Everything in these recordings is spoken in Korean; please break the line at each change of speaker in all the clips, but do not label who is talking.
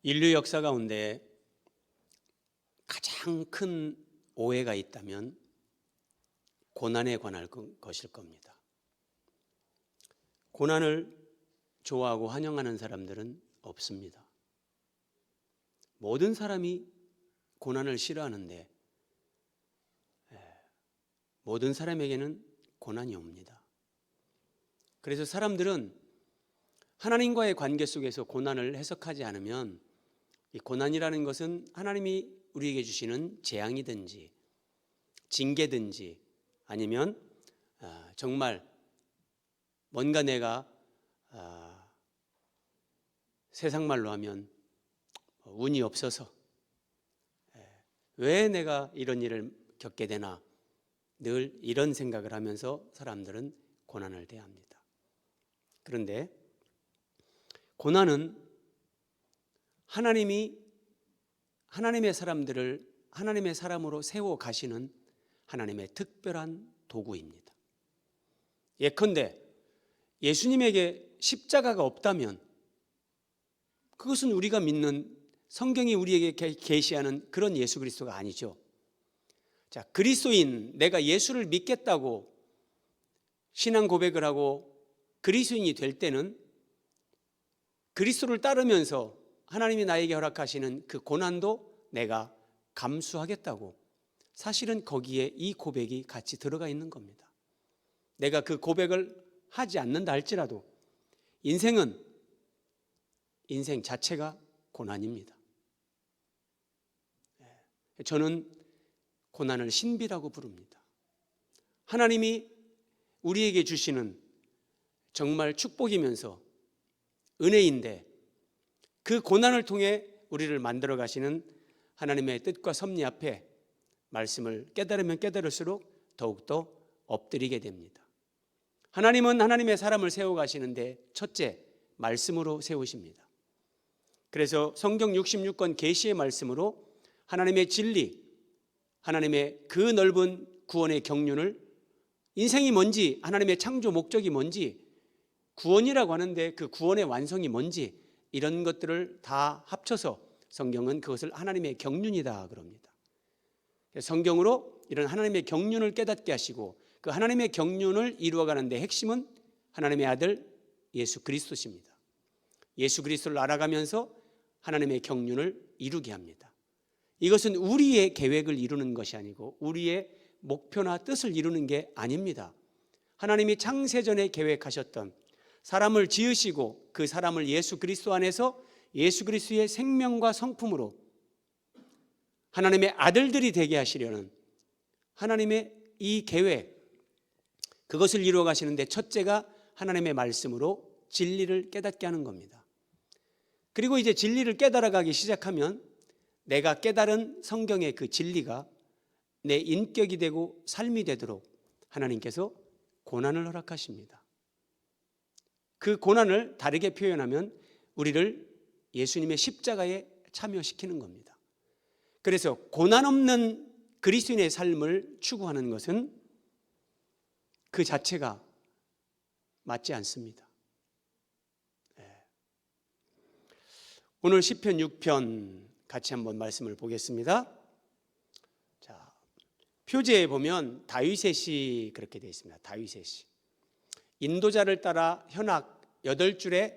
인류 역사 가운데 가장 큰 오해가 있다면 고난에 관할 것일 겁니다. 고난을 좋아하고 환영하는 사람들은 없습니다. 모든 사람이 고난을 싫어하는데 모든 사람에게는 고난이 옵니다. 그래서 사람들은 하나님과의 관계 속에서 고난을 해석하지 않으면 이 고난이라는 것은 하나님이 우리에게 주시는 재앙이든지 징계든지 아니면 정말 뭔가 내가 세상 말로 하면 운이 없어서 왜 내가 이런 일을 겪게 되나 늘 이런 생각을 하면서 사람들은 고난을 대합니다. 그런데 고난은 하나님이 하나님의 사람들을 하나님의 사람으로 세워 가시는 하나님의 특별한 도구입니다. 예컨대 예수님에게 십자가가 없다면 그것은 우리가 믿는 성경이 우리에게 계시하는 그런 예수 그리스도가 아니죠. 자, 그리스도인, 내가 예수를 믿겠다고 신앙 고백을 하고 그리스도인이 될 때는 그리스도를 따르면서 하나님이 나에게 허락하시는 그 고난도 내가 감수하겠다고, 사실은 거기에 이 고백이 같이 들어가 있는 겁니다. 내가 그 고백을 하지 않는다 할지라도 인생 자체가 고난입니다. 저는 고난을 신비라고 부릅니다. 하나님이 우리에게 주시는 정말 축복이면서 은혜인데 그 고난을 통해 우리를 만들어 가시는 하나님의 뜻과 섭리 앞에 말씀을 깨달으면 깨달을수록 더욱더 엎드리게 됩니다. 하나님은 하나님의 사람을 세워 가시는데 첫째, 말씀으로 세우십니다. 그래서 성경 66권 계시의 말씀으로 하나님의 진리, 하나님의 그 넓은 구원의 경륜을, 인생이 뭔지, 하나님의 창조 목적이 뭔지, 구원이라고 하는데 그 구원의 완성이 뭔지, 이런 것들을 다 합쳐서 성경은 그것을 하나님의 경륜이다 그럽니다. 성경으로 이런 하나님의 경륜을 깨닫게 하시고 그 하나님의 경륜을 이루어가는 데 핵심은 하나님의 아들 예수 그리스도십니다. 예수 그리스도를 알아가면서 하나님의 경륜을 이루게 합니다. 이것은 우리의 계획을 이루는 것이 아니고 우리의 목표나 뜻을 이루는 게 아닙니다. 하나님이 창세전에 계획하셨던, 사람을 지으시고 그 사람을 예수 그리스도 안에서 예수 그리스도의 생명과 성품으로 하나님의 아들들이 되게 하시려는 하나님의 이 계획, 그것을 이루어 가시는데 첫째가 하나님의 말씀으로 진리를 깨닫게 하는 겁니다. 그리고 이제 진리를 깨달아가기 시작하면 내가 깨달은 성경의 그 진리가 내 인격이 되고 삶이 되도록 하나님께서 고난을 허락하십니다. 그 고난을 다르게 표현하면 우리를 예수님의 십자가에 참여시키는 겁니다. 그래서 고난 없는 그리스도인의 삶을 추구하는 것은 그 자체가 맞지 않습니다. 오늘 시편 6편 같이 한번 말씀을 보겠습니다. 자, 표제에 보면 다윗의 시 그렇게 되어 있습니다. 다윗의 시. 인도자를 따라 현악 8줄에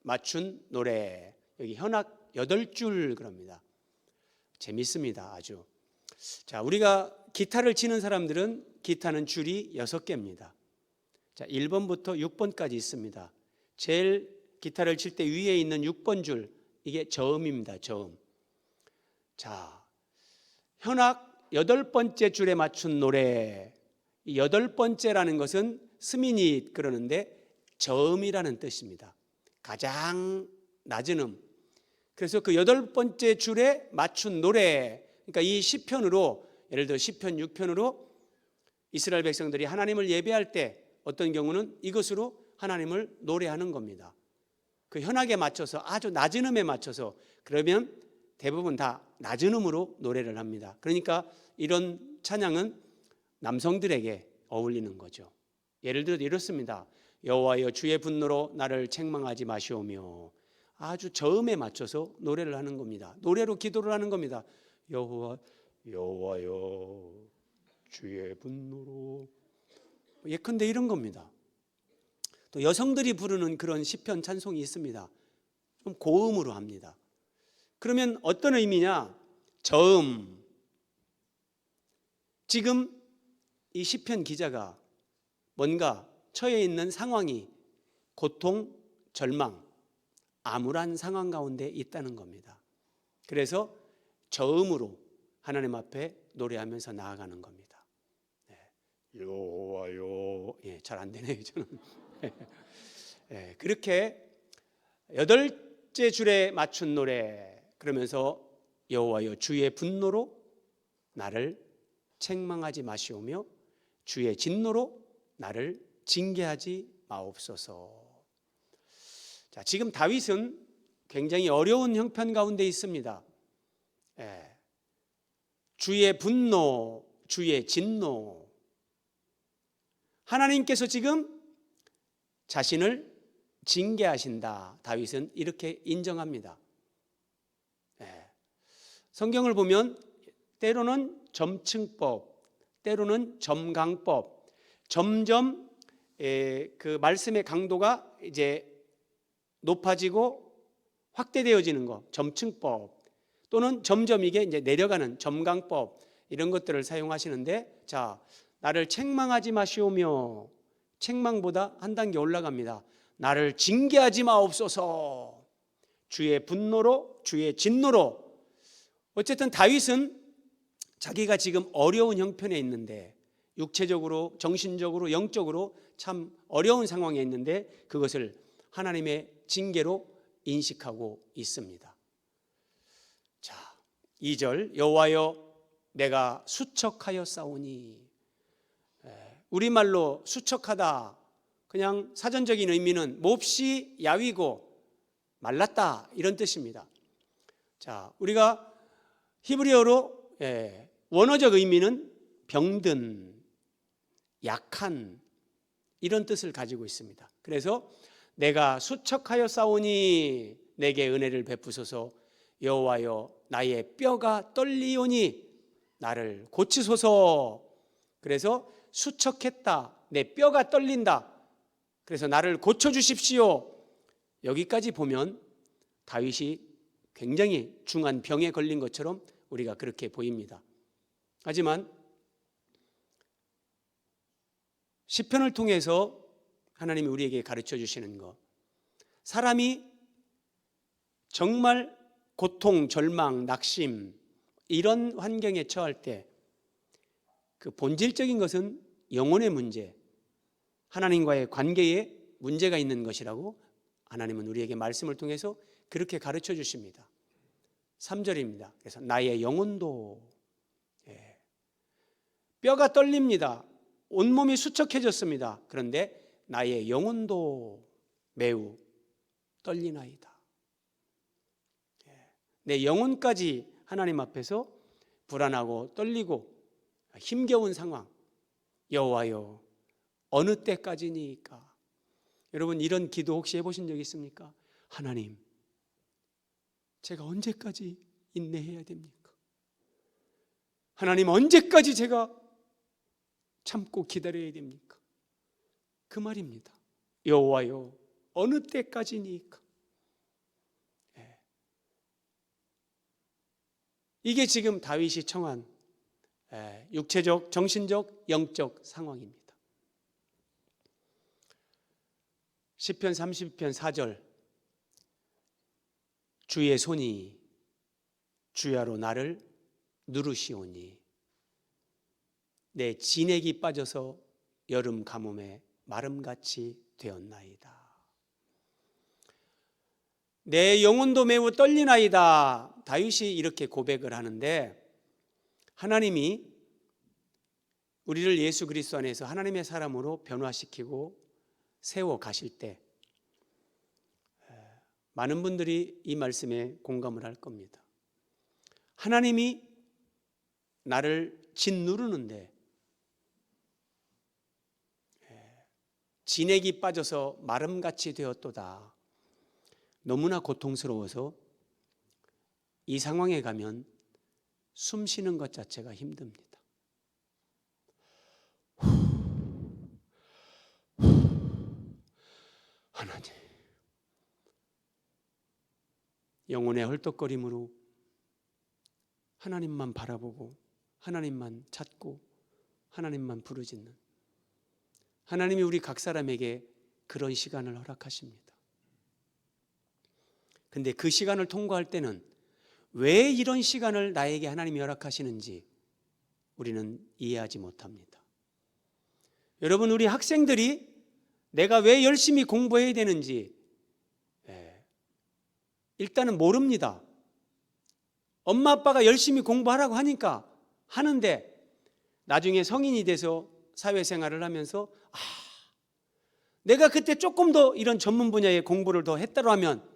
맞춘 노래. 여기 현악 8줄 그럽니다. 재밌습니다. 아주. 자, 우리가 기타를 치는 사람들은 기타는 줄이 6개입니다. 자, 1번부터 6번까지 있습니다. 제일 기타를 칠 때 위에 있는 6번 줄, 이게 저음입니다. 저음. 자, 현악 8번째 줄에 맞춘 노래. 이 8번째라는 것은 스미닛 그러는데 저음이라는 뜻입니다. 가장 낮은 음. 그래서 그 8번째 줄에 맞춘 노래, 그러니까 이 시편으로, 예를 들어 시편 6편으로 이스라엘 백성들이 하나님을 예배할 때 어떤 경우는 이것으로 하나님을 노래하는 겁니다. 그 현악에 맞춰서 아주 낮은 음에 맞춰서, 그러면 대부분 다 낮은 음으로 노래를 합니다. 그러니까 이런 찬양은 남성들에게 어울리는 거죠. 예를 들어 이렇습니다. 여호와여 주의 분노로 나를 책망하지 마시오며 아주 저음에 맞춰서 노래를 하는 겁니다. 노래로 기도를 하는 겁니다. 여호와 여호와여 주의 분노로, 예컨대 이런 겁니다. 또 여성들이 부르는 그런 시편 찬송이 있습니다. 좀 고음으로 합니다. 그러면 어떤 의미냐? 저음. 지금 이 시편 기자가 뭔가 처해 있는 상황이 고통, 절망, 암울한 상황 가운데 있다는 겁니다. 그래서 저음으로 하나님 앞에 노래하면서 나아가는 겁니다. 여호와여, 잘 안 되네요 저는. 그렇게 8째 줄에 맞춘 노래, 그러면서 여호와여 주의 분노로 나를 책망하지 마시오며 주의 진노로 나를 징계하지 마옵소서. 자, 지금 다윗은 굉장히 어려운 형편 가운데 있습니다. 주의 분노, 주의 진노. 하나님께서 지금 자신을 징계하신다. 다윗은 이렇게 인정합니다. 성경을 보면 때로는 점층법, 때로는 점강법, 점점 그 말씀의 강도가 이제 높아지고 확대되어지는 것, 점층법, 또는 점점 이게 이제 내려가는 점강법, 이런 것들을 사용하시는데, 자, 나를 책망하지 마시오며, 책망보다 한 단계 올라갑니다. 나를 징계하지 마옵소서. 주의 분노로, 주의 진노로. 어쨌든 다윗은 자기가 지금 어려운 형편에 있는데, 육체적으로, 정신적으로, 영적으로 참 어려운 상황에 있는데 그것을 하나님의 징계로 인식하고 있습니다. 자, 2절 여호와여 내가 수척하여 싸우니. 우리말로 수척하다, 그냥 사전적인 의미는 몹시 야위고 말랐다, 이런 뜻입니다. 자, 우리가 히브리어로 원어적 의미는 병든, 약한, 이런 뜻을 가지고 있습니다. 그래서 내가 수척하여 싸우니 내게 은혜를 베푸소서. 여호와여 나의 뼈가 떨리오니 나를 고치소서. 그래서 수척했다, 내 뼈가 떨린다, 그래서 나를 고쳐주십시오. 여기까지 보면 다윗이 굉장히 중한 병에 걸린 것처럼 우리가 그렇게 보입니다. 하지만 시편을 통해서 하나님이 우리에게 가르쳐 주시는 것, 사람이 정말 고통, 절망, 낙심, 이런 환경에 처할 때 그 본질적인 것은 영혼의 문제, 하나님과의 관계에 문제가 있는 것이라고 하나님은 우리에게 말씀을 통해서 그렇게 가르쳐 주십니다. 3절입니다. 그래서 나의 영혼도, 뼈가 떨립니다. 온몸이 수척해졌습니다. 그런데 나의 영혼도 매우 떨리나이다. 내 영혼까지 하나님 앞에서 불안하고 떨리고 힘겨운 상황. 여호와여 어느 때까지니까. 여러분, 이런 기도 혹시 해보신 적 있습니까? 하나님, 제가 언제까지 인내해야 됩니까? 하나님, 언제까지 제가 참고 기다려야 됩니까? 그 말입니다. 여호와여 어느 때까지니까. 이게 지금 다윗이 청한 육체적, 정신적, 영적 상황입니다. 시편 32편 4절 주의 손이 주야로 나를 누르시오니 내 진액이 빠져서 여름 가뭄에 마름같이 되었나이다. 내 영혼도 매우 떨리나이다. 다윗이 이렇게 고백을 하는데, 하나님이 우리를 예수 그리스도 안에서 하나님의 사람으로 변화시키고 세워 가실 때 많은 분들이 이 말씀에 공감을 할 겁니다. 하나님이 나를 짓누르는데 진액이 빠져서 마름같이 되었도다. 너무나 고통스러워서 이 상황에 가면 숨 쉬는 것 자체가 힘듭니다. 하나님, 영혼의 헐떡거림으로 하나님만 바라보고 하나님만 찾고 하나님만 부르짖는 하나님이 우리 각 사람에게 그런 시간을 허락하십니다. 근데 그 시간을 통과할 때는 왜 이런 시간을 나에게 하나님이 허락하시는지 우리는 이해하지 못합니다. 여러분, 우리 학생들이 내가 왜 열심히 공부해야 되는지 일단은 모릅니다. 엄마 아빠가 열심히 공부하라고 하니까 하는데 나중에 성인이 돼서 사회생활을 하면서 내가 그때 조금 더 이런 전문 분야의 공부를 더 했다고 하면,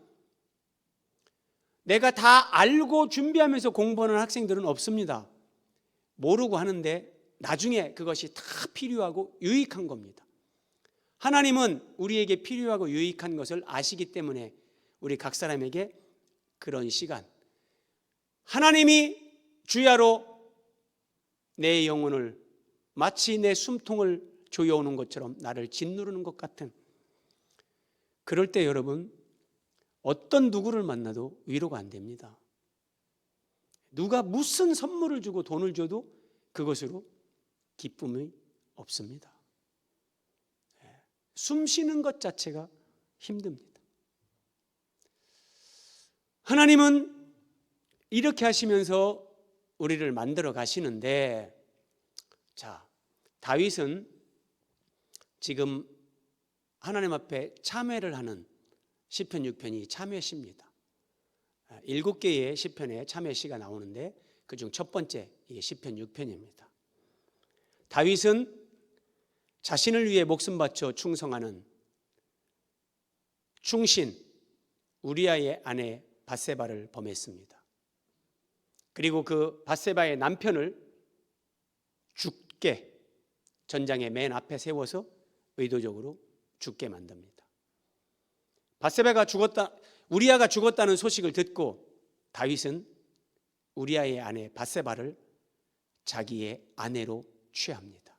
내가 다 알고 준비하면서 공부하는 학생들은 없습니다. 모르고 하는데 나중에 그것이 다 필요하고 유익한 겁니다. 하나님은 우리에게 필요하고 유익한 것을 아시기 때문에 우리 각 사람에게 그런 시간, 하나님이 주야로 내 영혼을 마치 내 숨통을 조여오는 것처럼 나를 짓누르는 것 같은, 그럴 때 여러분, 어떤 누구를 만나도 위로가 안 됩니다. 누가 무슨 선물을 주고 돈을 줘도 그것으로 기쁨이 없습니다. 숨 쉬는 것 자체가 힘듭니다. 하나님은 이렇게 하시면서 우리를 만들어 가시는데, 자, 다윗은 지금 하나님 앞에 참회를 하는 시편 6편이 참회시입니다. 7개의 시편에 참회시가 나오는데 그중 첫 번째 이게 시편 6편입니다. 다윗은 자신을 위해 목숨 바쳐 충성하는 충신 우리아의 아내 밧세바를 범했습니다. 그리고 그 밧세바의 남편을 죽게 전장의 맨 앞에 세워서 의도적으로 죽게 만듭니다. 밧세바가 죽었다, 우리아가 죽었다는 소식을 듣고 다윗은 우리아의 아내 밧세바를 자기의 아내로 취합니다.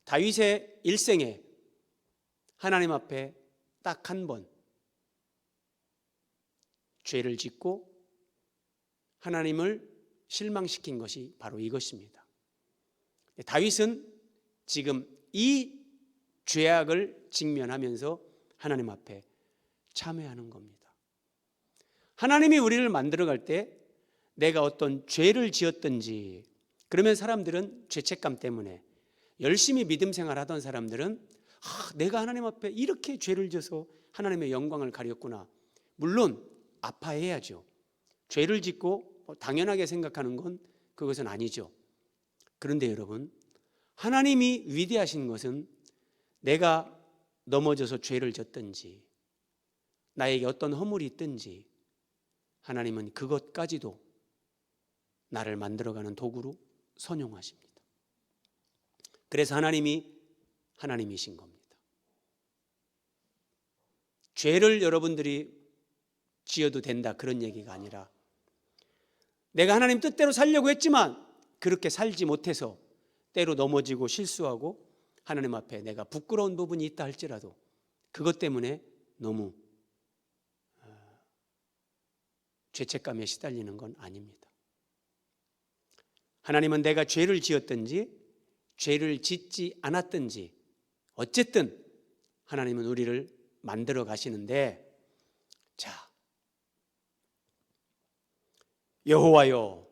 다윗의 일생에 하나님 앞에 딱 한 번 죄를 짓고 하나님을 실망시킨 것이 바로 이것입니다. 다윗은 지금 이 죄악을 직면하면서 하나님 앞에 참회하는 겁니다. 하나님이 우리를 만들어갈 때 내가 어떤 죄를 지었든지, 그러면 사람들은 죄책감 때문에, 열심히 믿음 생활하던 사람들은 내가 하나님 앞에 이렇게 죄를 져서 하나님의 영광을 가렸구나, 물론 아파해야죠. 죄를 짓고 당연하게 생각하는 건 그것은 아니죠. 그런데 여러분, 하나님이 위대하신 것은 내가 넘어져서 죄를 졌든지 나에게 어떤 허물이 있든지 하나님은 그것까지도 나를 만들어가는 도구로 선용하십니다. 그래서 하나님이 하나님이신 겁니다. 죄를 여러분들이 지어도 된다 그런 얘기가 아니라, 내가 하나님 뜻대로 살려고 했지만 그렇게 살지 못해서 때로 넘어지고 실수하고 하나님 앞에 내가 부끄러운 부분이 있다 할지라도 그것 때문에 너무 죄책감에 시달리는 건 아닙니다. 하나님은 내가 죄를 지었든지 죄를 짓지 않았든지 어쨌든 하나님은 우리를 만들어 가시는데, 자, 여호와여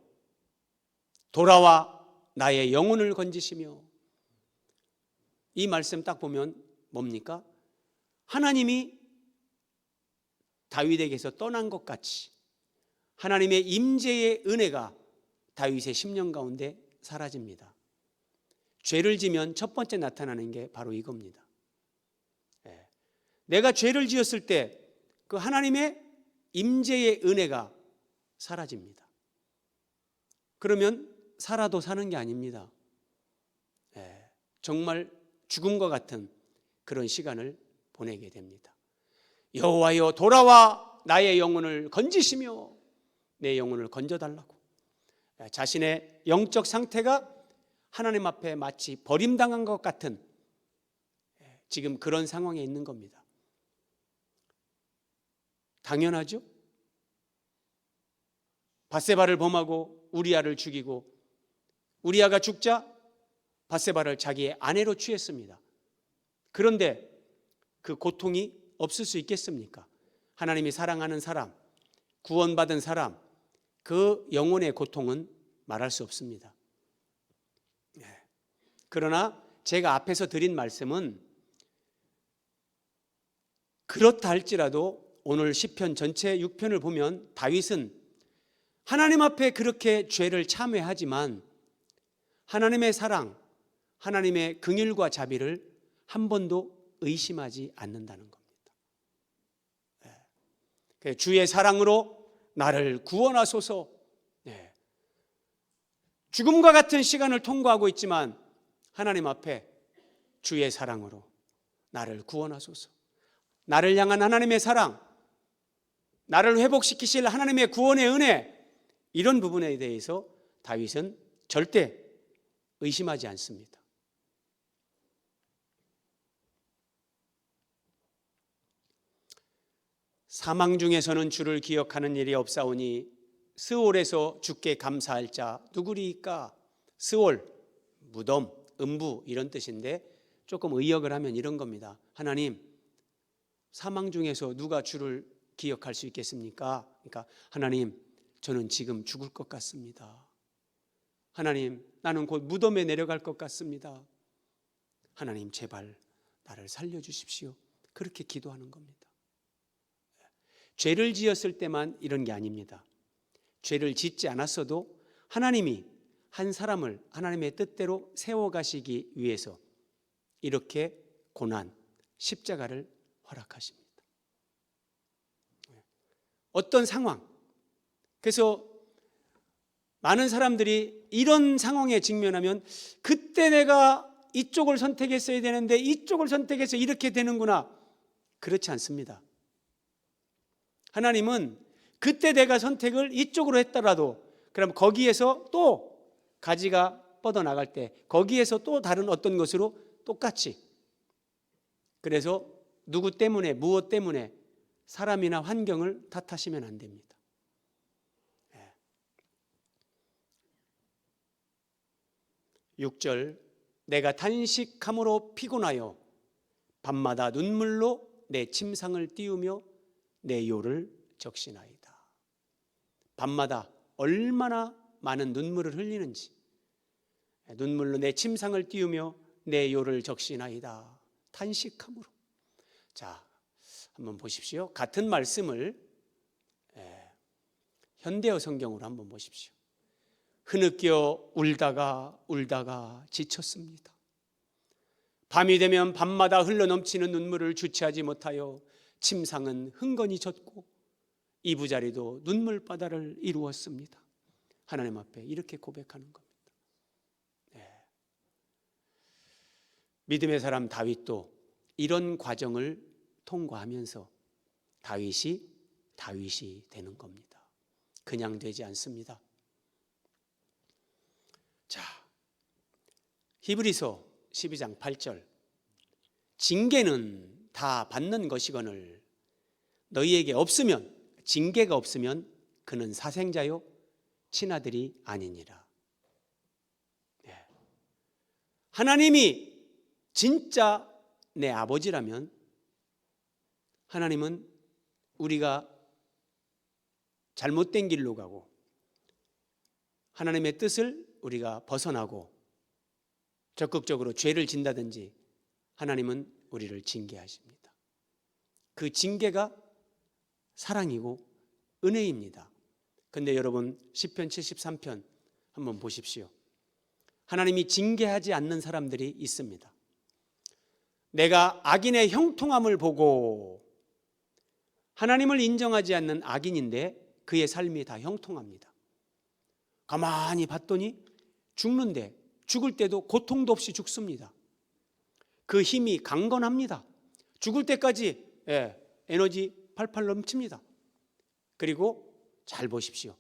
돌아와 나의 영혼을 건지시며, 이 말씀 딱 보면 뭡니까? 하나님이 다윗에게서 떠난 것 같이 하나님의 임재의 은혜가 다윗의 심령 가운데 사라집니다. 죄를 지면 첫 번째 나타나는 게 바로 이겁니다. 내가 죄를 지었을 때 그 하나님의 임재의 은혜가 사라집니다. 그러면 살아도 사는 게 아닙니다. 정말 죽음과 같은 그런 시간을 보내게 됩니다. 여호와여 돌아와 나의 영혼을 건지시며 내 영혼을 건져달라고. 자신의 영적 상태가 하나님 앞에 마치 버림당한 것 같은 지금 그런 상황에 있는 겁니다. 당연하죠? 밧세바를 범하고 우리아를 죽이고 우리아가 죽자 밧세바를 자기의 아내로 취했습니다. 그런데 그 고통이 없을 수 있겠습니까? 하나님이 사랑하는 사람, 구원받은 사람, 그 영혼의 고통은 말할 수 없습니다. 그러나 제가 앞에서 드린 말씀은 그렇다 할지라도 오늘 시편 전체 6편을 보면 다윗은 하나님 앞에 그렇게 죄를 참회하지만 하나님의 사랑, 하나님의 긍휼과 자비를 한 번도 의심하지 않는다는 겁니다. 주의 사랑으로 나를 구원하소서. 죽음과 같은 시간을 통과하고 있지만 하나님 앞에 주의 사랑으로 나를 구원하소서. 나를 향한 하나님의 사랑, 나를 회복시키실 하나님의 구원의 은혜, 이런 부분에 대해서 다윗은 절대 의심하지 않습니다. 사망 중에서는 주를 기억하는 일이 없사오니 스올에서 주께 감사할 자 누구리이까? 스올, 무덤, 음부 이런 뜻인데 조금 의역을 하면 이런 겁니다. 하나님, 사망 중에서 누가 주를 기억할 수 있겠습니까? 그러니까 하나님, 저는 지금 죽을 것 같습니다. 하나님, 나는 곧 무덤에 내려갈 것 같습니다. 하나님, 제발 나를 살려주십시오. 그렇게 기도하는 겁니다. 죄를 지었을 때만 이런 게 아닙니다. 죄를 짓지 않았어도 하나님이 한 사람을 하나님의 뜻대로 세워가시기 위해서 이렇게 고난, 십자가를 허락하십니다. 어떤 상황, 그래서 많은 사람들이 이런 상황에 직면하면 그때 내가 이쪽을 선택했어야 되는데 이쪽을 선택해서 이렇게 되는구나. 그렇지 않습니다. 하나님은 그때 내가 선택을 이쪽으로 했더라도 그럼 거기에서 또 가지가 뻗어나갈 때 거기에서 또 다른 어떤 것으로 똑같이, 그래서 누구 때문에 무엇 때문에 사람이나 환경을 탓하시면 안 됩니다. 6절, 내가 탄식함으로 피곤하여 밤마다 눈물로 내 침상을 띄우며 내 요를 적시나이다. 밤마다 얼마나 많은 눈물을 흘리는지, 눈물로 내 침상을 띄우며 내 요를 적시나이다. 탄식함으로. 자, 한번 보십시오. 같은 말씀을 현대어 성경으로 한번 보십시오. 흐느껴 울다가 지쳤습니다. 밤이 되면 밤마다 흘러넘치는 눈물을 주체하지 못하여 침상은 흥건히 젖고 이부자리도 눈물바다를 이루었습니다. 하나님 앞에 이렇게 고백하는 겁니다. 믿음의 사람 다윗도 이런 과정을 통과하면서 다윗이 되는 겁니다. 그냥 되지 않습니다. 자, 히브리서 12장 8절, 징계는 다 받는 것이거늘 너희에게 없으면, 징계가 없으면 그는 사생자요 친아들이 아니니라. 하나님이 진짜 내 아버지라면 하나님은 우리가 잘못된 길로 가고 하나님의 뜻을 우리가 벗어나고 적극적으로 죄를 진다든지 하나님은 우리를 징계하십니다. 그 징계가 사랑이고 은혜입니다. 그런데 여러분, 시편 73편 한번 보십시오. 하나님이 징계하지 않는 사람들이 있습니다. 내가 악인의 형통함을 보고, 하나님을 인정하지 않는 악인인데 그의 삶이 다 형통합니다. 가만히 봤더니 죽는데, 죽을 때도 고통도 없이 죽습니다. 그 힘이 강건합니다. 죽을 때까지 에너지 팔팔 넘칩니다. 그리고 잘 보십시오.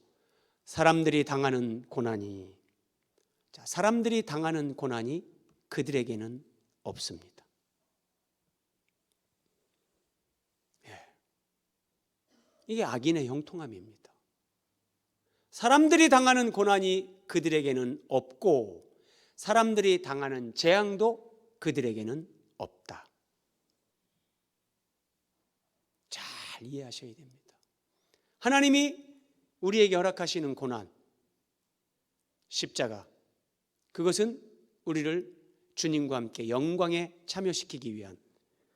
사람들이 당하는 고난이 그들에게는 없습니다. 이게 악인의 형통함입니다. 사람들이 당하는 고난이 그들에게는 없고 사람들이 당하는 재앙도 그들에게는 없다. 잘 이해하셔야 됩니다. 하나님이 우리에게 허락하시는 고난, 십자가, 그것은 우리를 주님과 함께 영광에 참여시키기 위한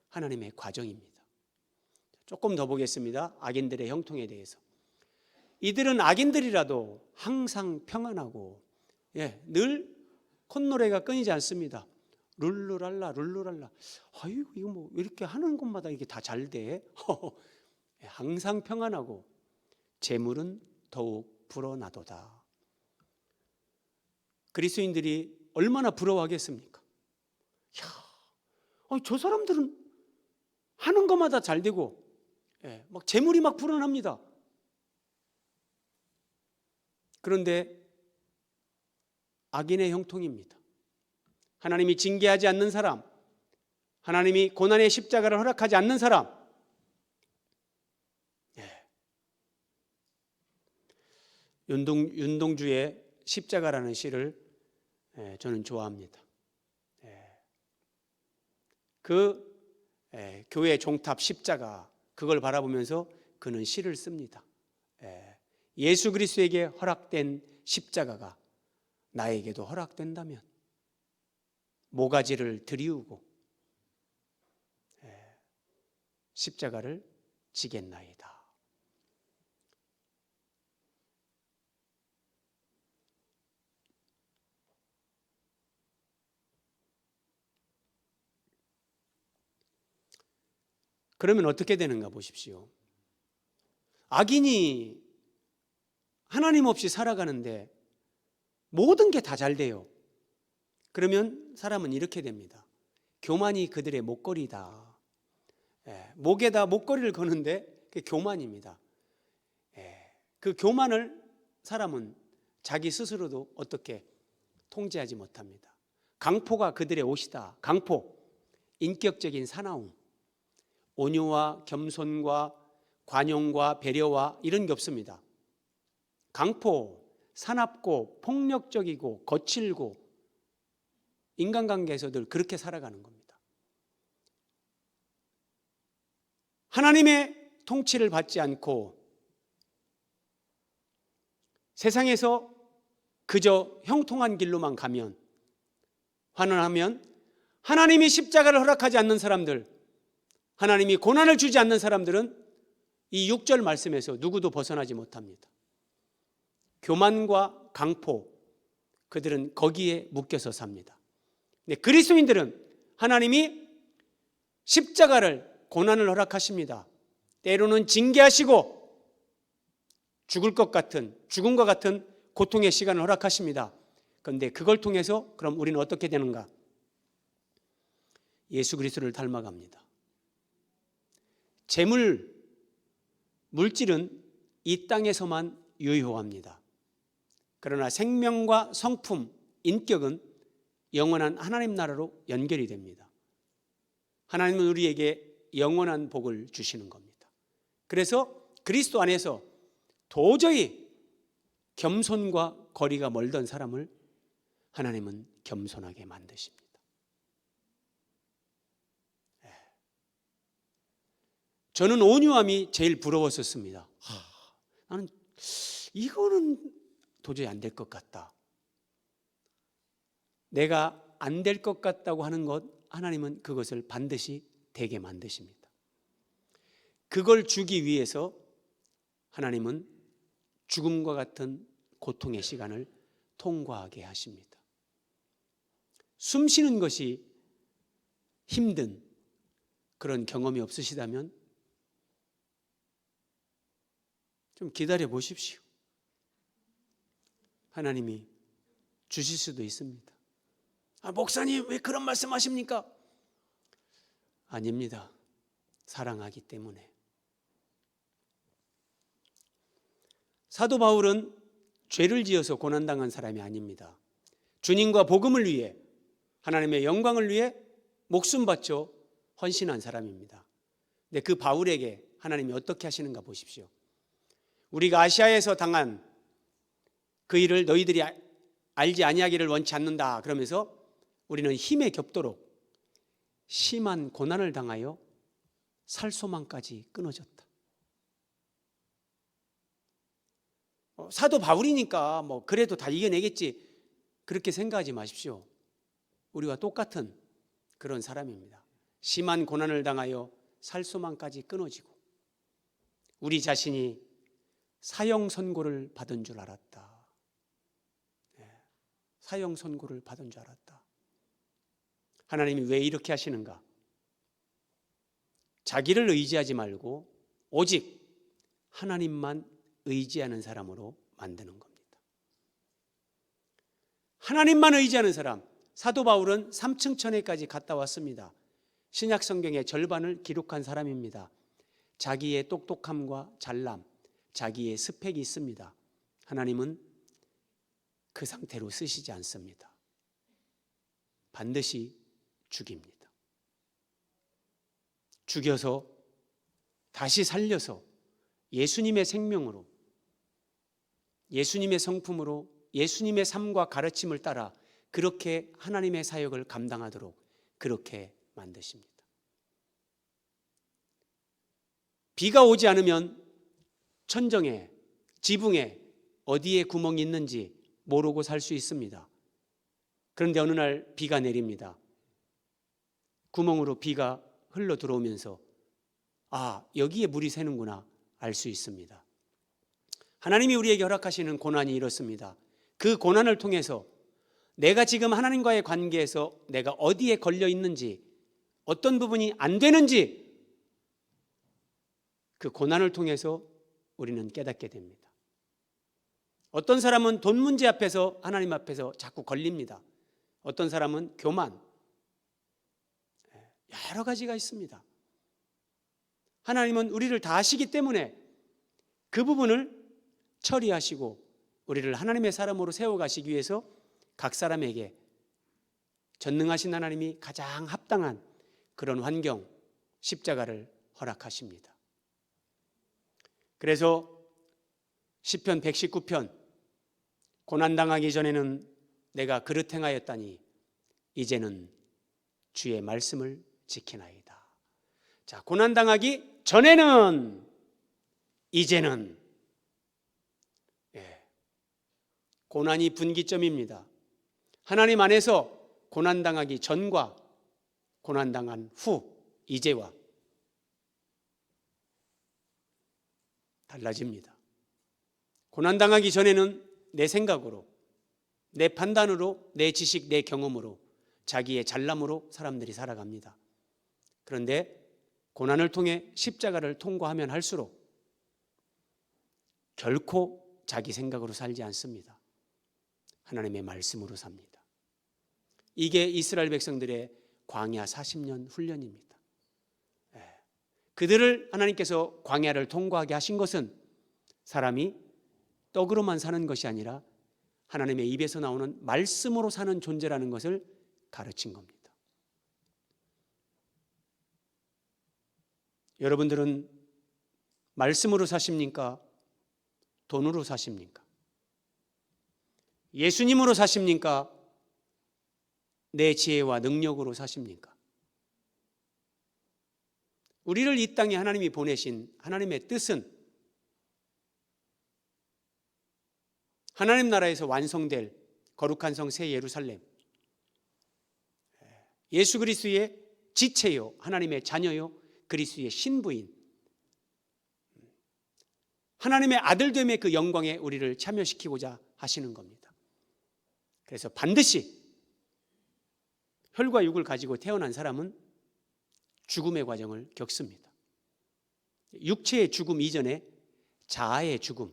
하나님의 과정입니다. 조금 더 보겠습니다. 악인들의 형통에 대해서. 이들은 악인들이라도 항상 평안하고 늘 콧노래가 끊이지 않습니다. 룰루랄라 룰루랄라. 아이고 이거 뭐 이렇게 하는 것마다 이게 다 잘 돼. 항상 평안하고 재물은 더욱 불어나도다. 그리스도인들이 얼마나 부러워하겠습니까? 저 사람들은 하는 것마다 잘 되고 막 재물이 막 불어납니다. 그런데 악인의 형통입니다. 하나님이 징계하지 않는 사람, 하나님이 고난의 십자가를 허락하지 않는 사람, 윤동주의 십자가라는 시를 저는 좋아합니다. 그 교회 종탑 십자가, 그걸 바라보면서 그는 시를 씁니다. 예수 그리스도에게 허락된 십자가가 나에게도 허락된다면 모가지를 들이우고 십자가를 지겠나이다. 그러면 어떻게 되는가 보십시오. 악인이 하나님 없이 살아가는데 모든 게 다 잘 돼요. 그러면 사람은 이렇게 됩니다. 교만이 그들의 목걸이다. 목에다 목걸이를 거는데 그게 교만입니다. 그 교만을 사람은 자기 스스로도 어떻게 통제하지 못합니다. 강포가 그들의 옷이다. 강포, 인격적인 사나움, 온유와 겸손과 관용과 배려와 이런 게 없습니다. 강포, 사납고 폭력적이고 거칠고 인간관계에서 늘 그렇게 살아가는 겁니다. 하나님의 통치를 받지 않고 세상에서 그저 형통한 길로만 가면, 환원하면 하나님이 십자가를 허락하지 않는 사람들, 하나님이 고난을 주지 않는 사람들은 이 6절 말씀에서 누구도 벗어나지 못합니다. 교만과 강포, 그들은 거기에 묶여서 삽니다. 근데 그리스도인들은 하나님이 십자가를, 고난을 허락하십니다. 때로는 징계하시고 죽음과 같은 고통의 시간을 허락하십니다. 그런데 그걸 통해서 그럼 우리는 어떻게 되는가? 예수 그리스도를 닮아갑니다. 재물, 물질은 이 땅에서만 유효합니다. 그러나 생명과 성품, 인격은 영원한 하나님 나라로 연결이 됩니다. 하나님은 우리에게 영원한 복을 주시는 겁니다. 그래서 그리스도 안에서 도저히 겸손과 거리가 멀던 사람을 하나님은 겸손하게 만드십니다. 저는 온유함이 제일 부러웠었습니다. 나는 이거는 도저히 안 될 것 같다. 내가 안 될 것 같다고 하는 것, 하나님은 그것을 반드시 되게 만드십니다. 그걸 주기 위해서 하나님은 죽음과 같은 고통의 시간을 통과하게 하십니다. 숨 쉬는 것이 힘든 그런 경험이 없으시다면 좀 기다려 보십시오. 하나님이 주실 수도 있습니다. 목사님 왜 그런 말씀하십니까? 아닙니다. 사랑하기 때문에. 사도 바울은 죄를 지어서 고난당한 사람이 아닙니다. 주님과 복음을 위해, 하나님의 영광을 위해 목숨 바쳐 헌신한 사람입니다. 근데 그 바울에게 하나님이 어떻게 하시는가 보십시오. 우리가 아시아에서 당한 그 일을 너희들이 알지 아니하기를 원치 않는다 그러면서 우리는 힘에 겹도록 심한 고난을 당하여 살 소망까지 끊어졌다. 사도 바울이니까 뭐 그래도 다 이겨내겠지, 그렇게 생각하지 마십시오. 우리와 똑같은 그런 사람입니다. 심한 고난을 당하여 살 소망까지 끊어지고 우리 자신이 사형 선고를 받은 줄 알았다. 사형 선고를 받은 줄 알았다. 하나님이 왜 이렇게 하시는가? 자기를 의지하지 말고 오직 하나님만 의지하는 사람으로 만드는 겁니다. 하나님만 의지하는 사람, 사도 바울은 3층 천에까지 갔다 왔습니다. 신약 성경의 절반을 기록한 사람입니다. 자기의 똑똑함과 잘남, 자기의 스펙이 있습니다. 하나님은 그 상태로 쓰시지 않습니다. 반드시 죽입니다. 죽여서 다시 살려서 예수님의 생명으로, 예수님의 성품으로, 예수님의 삶과 가르침을 따라 그렇게 하나님의 사역을 감당하도록 그렇게 만드십니다. 비가 오지 않으면 천정에, 지붕에 어디에 구멍이 있는지 모르고 살 수 있습니다. 그런데 어느 날 비가 내립니다. 구멍으로 비가 흘러 들어오면서 여기에 물이 새는구나 알 수 있습니다. 하나님이 우리에게 허락하시는 고난이 이렇습니다. 그 고난을 통해서 내가 지금 하나님과의 관계에서 내가 어디에 걸려 있는지, 어떤 부분이 안 되는지 그 고난을 통해서 우리는 깨닫게 됩니다. 어떤 사람은 돈 문제 앞에서 하나님 앞에서 자꾸 걸립니다. 어떤 사람은 교만, 여러 가지가 있습니다. 하나님은 우리를 다 아시기 때문에 그 부분을 처리하시고 우리를 하나님의 사람으로 세워가시기 위해서 각 사람에게 전능하신 하나님이 가장 합당한 그런 환경, 십자가를 허락하십니다. 그래서 시편 119편, 고난당하기 전에는 내가 그릇 행하였다니 이제는 주의 말씀을 지키나이다. 자, 고난당하기 전에는, 이제는, 고난이 분기점입니다. 하나님 안에서 고난당하기 전과 고난당한 후, 이제와 달라집니다. 고난당하기 전에는 내 생각으로, 내 판단으로, 내 지식, 내 경험으로, 자기의 잘남으로 사람들이 살아갑니다. 그런데 고난을 통해 십자가를 통과하면 할수록 결코 자기 생각으로 살지 않습니다. 하나님의 말씀으로 삽니다. 이게 이스라엘 백성들의 광야 40년 훈련입니다. 그들을 하나님께서 광야를 통과하게 하신 것은 사람이 떡으로만 사는 것이 아니라 하나님의 입에서 나오는 말씀으로 사는 존재라는 것을 가르친 겁니다. 여러분들은 말씀으로 사십니까? 돈으로 사십니까? 예수님으로 사십니까? 내 지혜와 능력으로 사십니까? 우리를 이 땅에 하나님이 보내신 하나님의 뜻은 하나님 나라에서 완성될 거룩한 성 새 예루살렘, 예수 그리스도의 지체요, 하나님의 자녀요, 그리스도의 신부인 하나님의 아들됨의 그 영광에 우리를 참여시키고자 하시는 겁니다. 그래서 반드시 혈과 육을 가지고 태어난 사람은 죽음의 과정을 겪습니다. 육체의 죽음 이전에 자아의 죽음,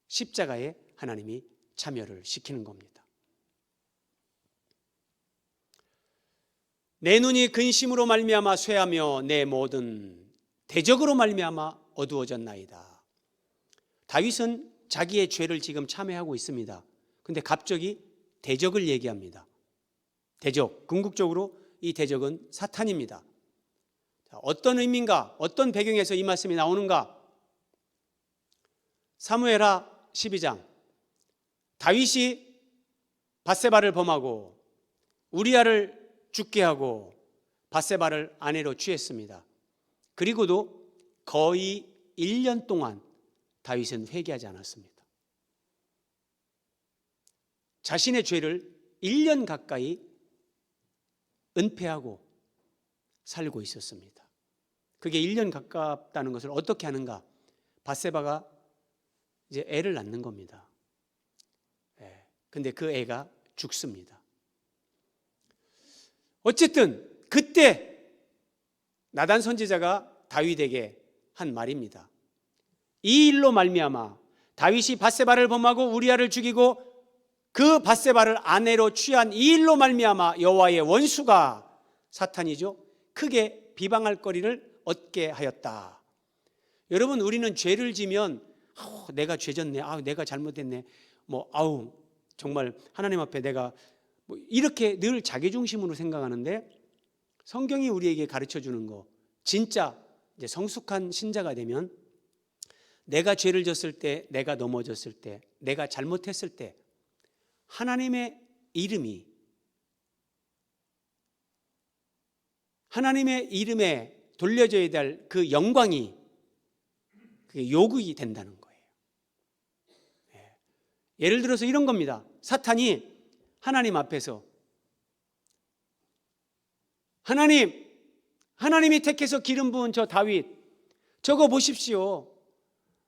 십자가에 하나님이 참여를 시키는 겁니다. 내 눈이 근심으로 말미암아 쇠하며 내 모든 대적으로 말미암아 어두워졌나이다. 다윗은 자기의 죄를 지금 참회하고 있습니다. 근데 갑자기 대적을 얘기합니다. 대적, 궁극적으로 이 대적은 사탄입니다. 어떤 의미인가? 어떤 배경에서 이 말씀이 나오는가? 사무엘하 12장, 다윗이 밧세바를 범하고 우리아를 죽게 하고 밧세바를 아내로 취했습니다. 그리고도 거의 1년 동안 다윗은 회개하지 않았습니다. 자신의 죄를 1년 가까이 은폐하고 살고 있었습니다. 그게 1년 가깝다는 것을 어떻게 하는가? 밧세바가 이제 애를 낳는 겁니다. 근데 그 애가 죽습니다. 어쨌든 그때 나단 선지자가 다윗에게 한 말입니다. 이 일로 말미암아 다윗이 밧세바를 범하고 우리아를 죽이고 그 밧세바를 아내로 취한 이 일로 말미암아 여호와의 원수가 사탄이죠. 크게 비방할 거리를 얻게 하였다. 여러분, 우리는 죄를 지면 내가 죄졌네, 내가 잘못했네, 정말 하나님 앞에 내가 이렇게 늘 자기중심으로 생각하는데, 성경이 우리에게 가르쳐주는 거, 진짜 이제 성숙한 신자가 되면 내가 죄를 졌을 때, 내가 넘어졌을 때, 내가 잘못했을 때 하나님의 이름이, 하나님의 이름에 돌려져야 될 그 영광이 그게 요구이 된다는 거예요. 예를 들어서 이런 겁니다. 사탄이 하나님 앞에서 하나님이 택해서 기름 부은 저 다윗, 저거 보십시오.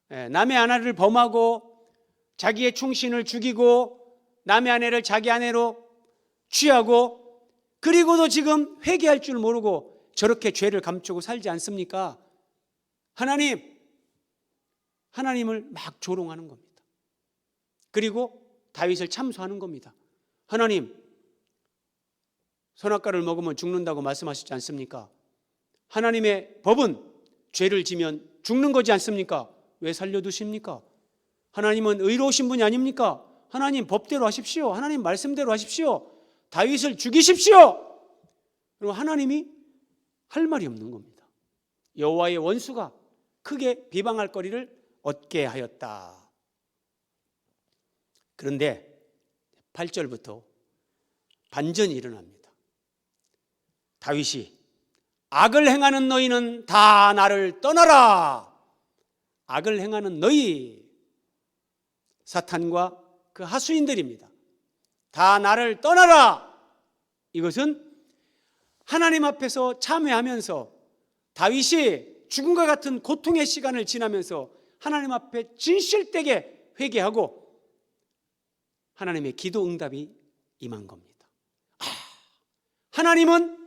남의 아내를 범하고 자기의 충신을 죽이고 남의 아내를 자기 아내로 취하고 그리고도 지금 회개할 줄 모르고 저렇게 죄를 감추고 살지 않습니까? 하나님을 막 조롱하는 겁니다. 그리고 다윗을 참소하는 겁니다. 하나님, 선악과를 먹으면 죽는다고 말씀하셨지 않습니까? 하나님의 법은 죄를 지면 죽는 거지 않습니까? 왜 살려두십니까? 하나님은 의로우신 분이 아닙니까? 하나님 법대로 하십시오. 하나님 말씀대로 하십시오. 다윗을 죽이십시오. 그리고 하나님이 할 말이 없는 겁니다. 여호와의 원수가 크게 비방할 거리를 얻게 하였다. 그런데 8절부터 반전이 일어납니다. 다윗이 악을 행하는 너희는 다 나를 떠나라. 악을 행하는 너희, 사탄과 그 하수인들입니다. 다 나를 떠나라. 이것은 하나님 앞에서 참회하면서 다윗이 죽음과 같은 고통의 시간을 지나면서 하나님 앞에 진실되게 회개하고 하나님의 기도 응답이 임한 겁니다. 하나님은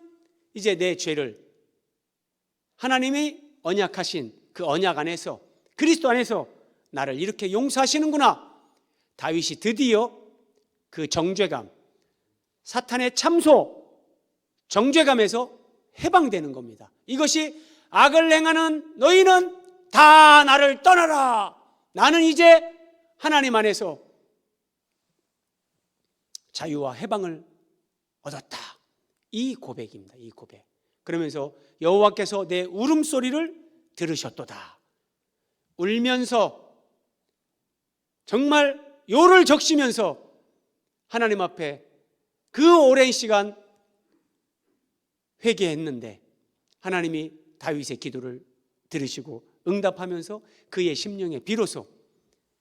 이제 내 죄를, 하나님이 언약하신 그 언약 안에서, 그리스도 안에서 나를 이렇게 용서하시는구나. 다윗이 드디어 그 정죄감, 사탄의 참소, 정죄감에서 해방되는 겁니다. 이것이 악을 행하는 너희는 다 나를 떠나라. 나는 이제 하나님 안에서 자유와 해방을 얻었다. 이 고백입니다. 이 고백. 그러면서 여호와께서 내 울음소리를 들으셨도다. 울면서 정말 요를 적시면서 하나님 앞에 그 오랜 시간 회개했는데 하나님이 다윗의 기도를 들으시고 응답하면서 그의 심령에 비로소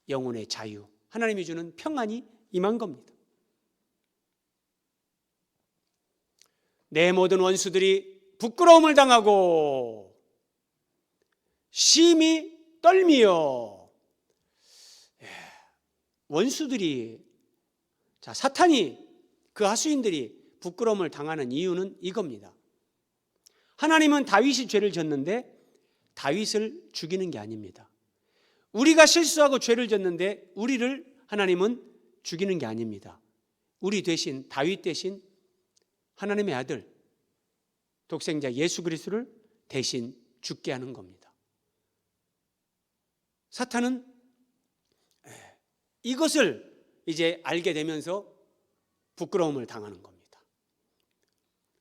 영혼의 자유, 하나님이 주는 평안이 임한 겁니다. 내 모든 원수들이 부끄러움을 당하고 심히 떨미어. 원수들이, 사탄이, 그 하수인들이 부끄러움을 당하는 이유는 이겁니다. 하나님은 다윗이 죄를 졌는데 다윗을 죽이는 게 아닙니다. 우리가 실수하고 죄를 졌는데 우리를 하나님은 죽이는 게 아닙니다. 우리 대신, 다윗 대신 하나님의 아들 독생자 예수 그리스도를 대신 죽게 하는 겁니다. 사탄은 이것을 이제 알게 되면서 부끄러움을 당하는 겁니다.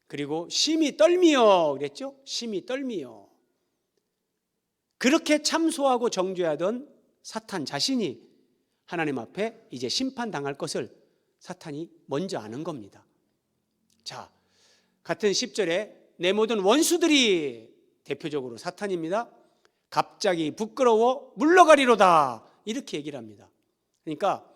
그리고 심히 떨미어 그랬죠? 심히 떨미어. 그렇게 참소하고 정죄하던 사탄 자신이 하나님 앞에 이제 심판당할 것을 사탄이 먼저 아는 겁니다. 자, 같은 10절에 내 모든 원수들이, 대표적으로 사탄입니다, 갑자기 부끄러워 물러가리로다, 이렇게 얘기를 합니다. 그러니까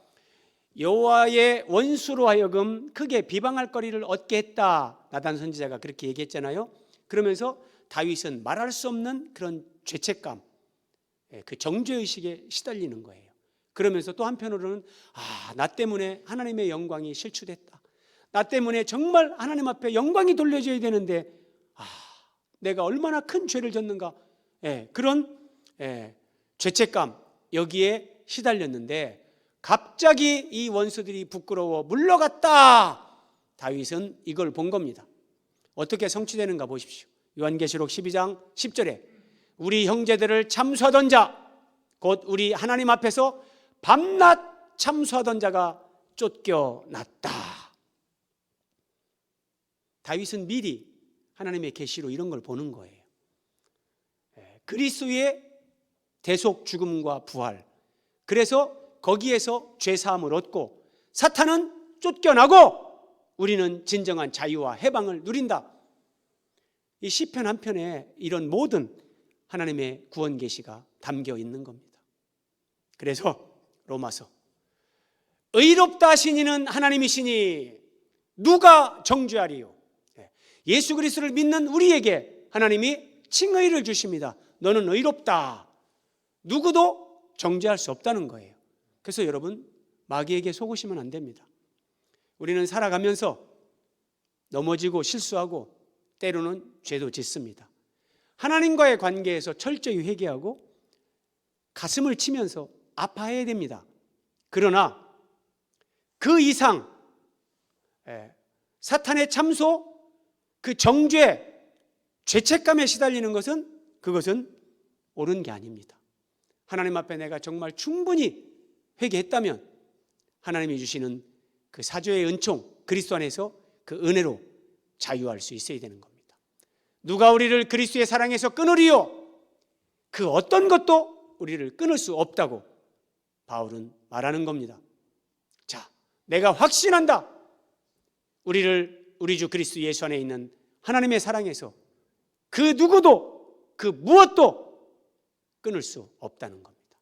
여호와의 원수로 하여금 크게 비방할 거리를 얻게 했다, 나단 선지자가 그렇게 얘기했잖아요. 그러면서 다윗은 말할 수 없는 그런 죄책감, 그 정죄의식에 시달리는 거예요. 그러면서 또 한편으로는 나 때문에 하나님의 영광이 실추됐다, 나 때문에 정말 하나님 앞에 영광이 돌려져야 되는데 내가 얼마나 큰 죄를 졌는가, 그런 죄책감, 여기에 시달렸는데 갑자기 이 원수들이 부끄러워 물러갔다. 다윗은 이걸 본 겁니다. 어떻게 성취되는가 보십시오. 요한계시록 12장 10절에 우리 형제들을 참수하던 자, 곧 우리 하나님 앞에서 밤낮 참수하던 자가 쫓겨났다. 다윗은 미리 하나님의 계시로 이런 걸 보는 거예요. 그리스도의 대속 죽음과 부활, 그래서 거기에서 죄사함을 얻고 사탄은 쫓겨나고 우리는 진정한 자유와 해방을 누린다. 이 시편 한 편에 이런 모든 하나님의 구원 계시가 담겨 있는 겁니다. 그래서 로마서, 의롭다 하시니는 하나님이시니 누가 정죄하리요? 예수 그리스도를 믿는 우리에게 하나님이 칭의를 주십니다. 너는 의롭다. 누구도 정죄할 수 없다는 거예요. 그래서 여러분, 마귀에게 속으시면 안 됩니다. 우리는 살아가면서 넘어지고 실수하고 때로는 죄도 짓습니다. 하나님과의 관계에서 철저히 회개하고 가슴을 치면서 아파해야 됩니다. 그러나 그 이상 사탄의 참소, 그 정죄, 죄책감에 시달리는 것은, 그것은 옳은 게 아닙니다. 하나님 앞에 내가 정말 충분히 회개했다면 하나님이 주시는 그 사죄의 은총, 그리스도 안에서 그 은혜로 자유할 수 있어야 되는 겁니다. 누가 우리를 그리스도의 사랑에서 끊으리요? 그 어떤 것도 우리를 끊을 수 없다고 바울은 말하는 겁니다. 자, 내가 확신한다. 우리 주 그리스도 예수 안에 있는 하나님의 사랑에서 그 누구도, 그 무엇도 끊을 수 없다는 겁니다.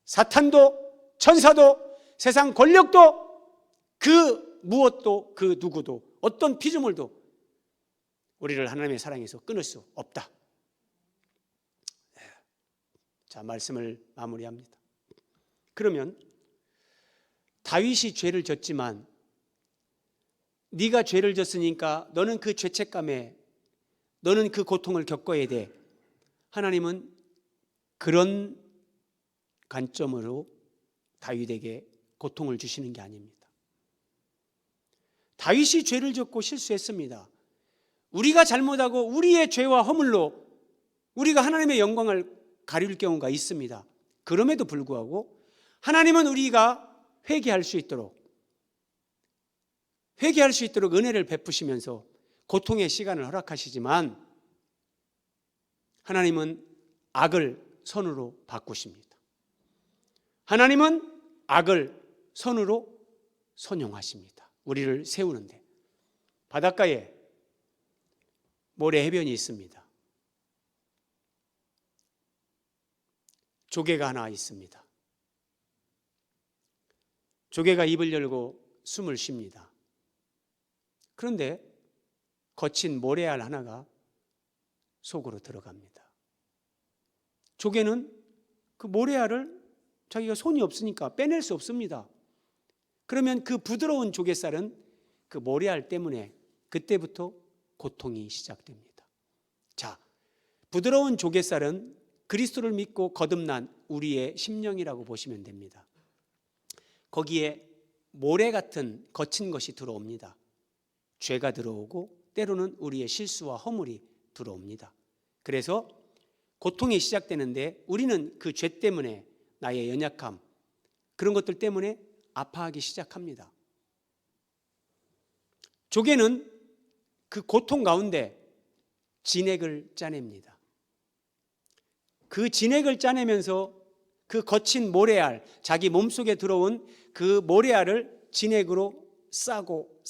사탄도, 천사도, 세상 권력도, 그 무엇도, 그 누구도, 어떤 피조물도 우리를 하나님의 사랑에서 끊을 수 없다. 자, 말씀을 마무리합니다. 그러면 다윗이 죄를 졌지만 네가 죄를 졌으니까 너는 그 죄책감에, 너는 그 고통을 겪어야 돼. 하나님은 그런 관점으로 다윗에게 고통을 주시는 게 아닙니다. 다윗이 죄를 졌고 실수했습니다. 우리가 잘못하고 우리의 죄와 허물로 우리가 하나님의 영광을 가릴 경우가 있습니다. 그럼에도 불구하고 하나님은 우리가 회개할 수 있도록 은혜를 베푸시면서 고통의 시간을 허락하시지만 하나님은 악을 선으로 바꾸십니다. 하나님은 악을 선으로 선용하십니다. 우리를 세우는데. 바닷가에 모래 해변이 있습니다. 조개가 하나 있습니다. 조개가 입을 열고 숨을 쉽니다. 그런데 거친 모래알 하나가 속으로 들어갑니다. 조개는 그 모래알을 자기가 손이 없으니까 빼낼 수 없습니다. 그러면 그 부드러운 조개살은 그 모래알 때문에 그때부터 고통이 시작됩니다. 자, 부드러운 조개살은 그리스도를 믿고 거듭난 우리의 심령이라고 보시면 됩니다. 거기에 모래 같은 거친 것이 들어옵니다. 죄가 들어오고 때로는 우리의 실수와 허물이 들어옵니다. 그래서 고통이 시작되는데 우리는 그 죄 때문에 나의 연약함, 그런 것들 때문에 아파하기 시작합니다. 조개는 그 고통 가운데 진액을 짜냅니다. 그 진액을 짜내면서 그 거친 모래알, 자기 몸속에 들어온 그 모래알을 진액으로 싸고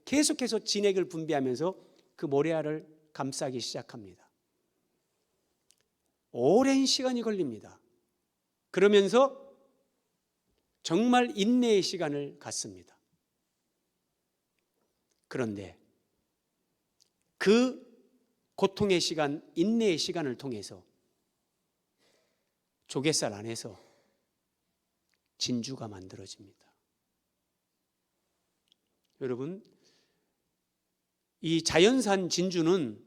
계속해서 진액을 분비하면서 그 모래알을 감싸기 시작합니다. 오랜 시간이 걸립니다. 그러면서 정말 인내의 시간을 갖습니다. 그런데 그 고통의 시간, 인내의 시간을 통해서 조갯살 안에서 진주가 만들어집니다. 여러분, 이 자연산 진주는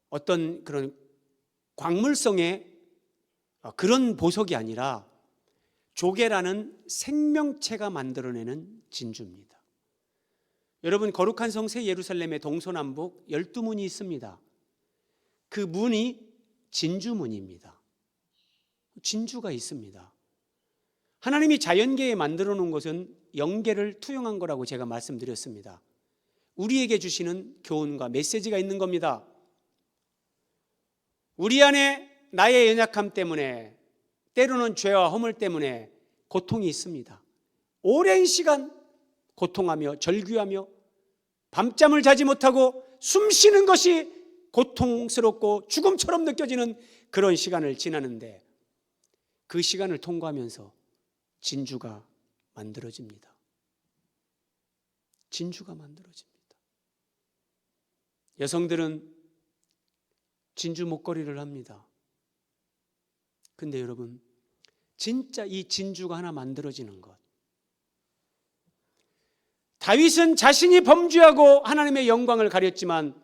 어떤 그런 광물성의 그런 보석이 아니라 조개라는 생명체가 만들어내는 진주입니다. 여러분, 거룩한 성 새 예루살렘의 동서남북 12문이 있습니다. 그 문이 진주문입니다. 진주가 있습니다. 하나님이 자연계에 만들어 놓은 것은 영계를 투영한 거라고 제가 말씀드렸습니다. 우리에게 주시는 교훈과 메시지가 있는 겁니다. 우리 안에 나의 연약함 때문에, 때로는 죄와 허물 때문에 고통이 있습니다. 오랜 시간 고통하며 절규하며 밤잠을 자지 못하고 숨 쉬는 것이 고통스럽고 죽음처럼 느껴지는 그런 시간을 지나는데, 그 시간을 통과하면서 진주가 만들어집니다. 진주가 만들어집니다. 여성들은 진주 목걸이를 합니다. 근데 여러분, 진짜 이 진주가 하나 만들어지는 것, 다윗은 자신이 범죄하고 하나님의 영광을 가렸지만,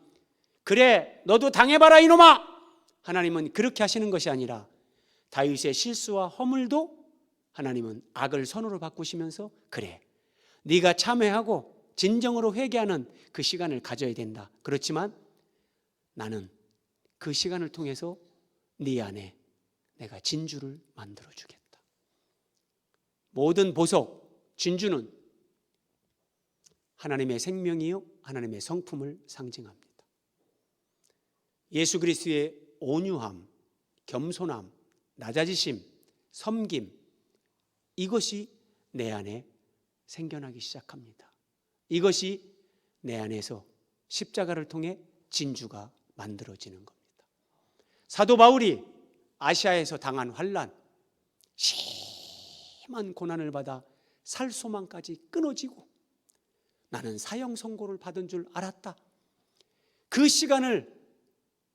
그래 너도 당해봐라 이놈아, 하나님은 그렇게 하시는 것이 아니라 다윗의 실수와 허물도 하나님은 악을 선으로 바꾸시면서, 그래 네가 참회하고 진정으로 회개하는 그 시간을 가져야 된다. 그렇지만 나는 그 시간을 통해서 네 안에 내가 진주를 만들어 주겠다. 모든 보석, 진주는 하나님의 생명이요 하나님의 성품을 상징합니다. 예수 그리스도의 온유함, 겸손함, 낮아지심, 섬김, 이것이 내 안에 생겨나기 시작합니다. 이것이 내 안에서 십자가를 통해 진주가 만들어지는 겁니다. 사도 바울이 아시아에서 당한 환난, 심한 고난을 받아 살 소망까지 끊어지고 나는 사형 선고를 받은 줄 알았다. 그 시간을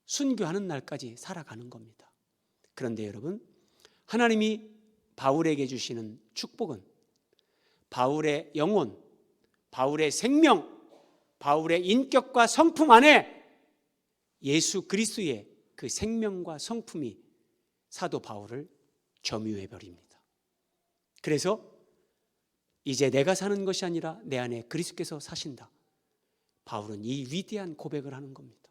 순교하는 날까지 살아가는 겁니다. 그런데 여러분, 하나님이 바울에게 주시는 축복은 바울의 영혼, 바울의 생명, 바울의 인격과 성품 안에 예수 그리스도의 그 생명과 성품이 사도 바울을 점유해 버립니다. 그래서 이제 내가 사는 것이 아니라 내 안에 그리스도께서 사신다. 바울은 이 위대한 고백을 하는 겁니다.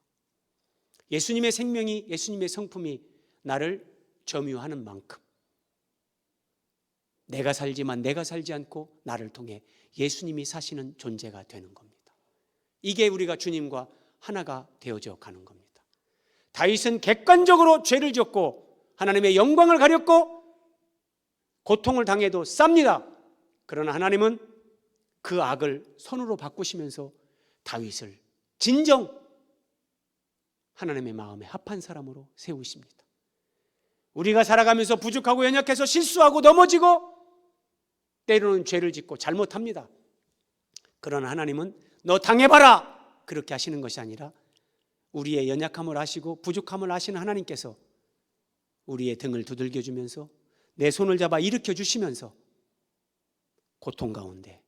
예수님의 생명이, 예수님의 성품이 나를 점유하는 만큼 내가 살지만 내가 살지 않고 나를 통해 예수님이 사시는 존재가 되는 겁니다. 이게 우리가 주님과 하나가 되어져 가는 겁니다. 다윗은 객관적으로 죄를 지었고 하나님의 영광을 가렸고 고통을 당해도 쌉니다. 그러나 하나님은 그 악을 선으로 바꾸시면서 다윗을 진정 하나님의 마음에 합한 사람으로 세우십니다. 우리가 살아가면서 부족하고 연약해서 실수하고 넘어지고 때로는 죄를 짓고 잘못합니다. 그러나 하나님은 너 당해봐라 그렇게 하시는 것이 아니라 우리의 연약함을 아시고 부족함을 아시는 하나님께서 우리의 등을 두들겨 주면서 내 손을 잡아 일으켜 주시면서 고통 가운데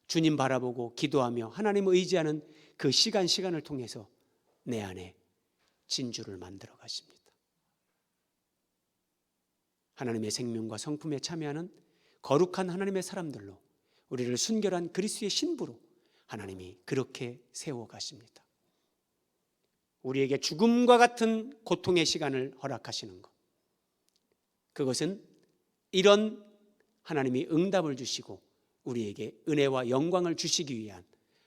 주님 바라보고 기도하며 하나님을 의지하는 그 시간을 통해서 내 안에 진주를 만들어 가십니다. 하나님의 생명과 성품에 참여하는 거룩한 하나님의 사람들로, 우리를 순결한 그리스도의 신부로 하나님이 그렇게 세워 가십니다. 우리에게 죽음과 같은 고통의 시간을 허락하시는 것, 그것은 이런 하나님이 응답을 주시고 우리에게 은혜와 영광을 주시기 위한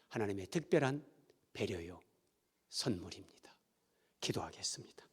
하나님의 특별한 배려요 선물입니다. 기도하겠습니다.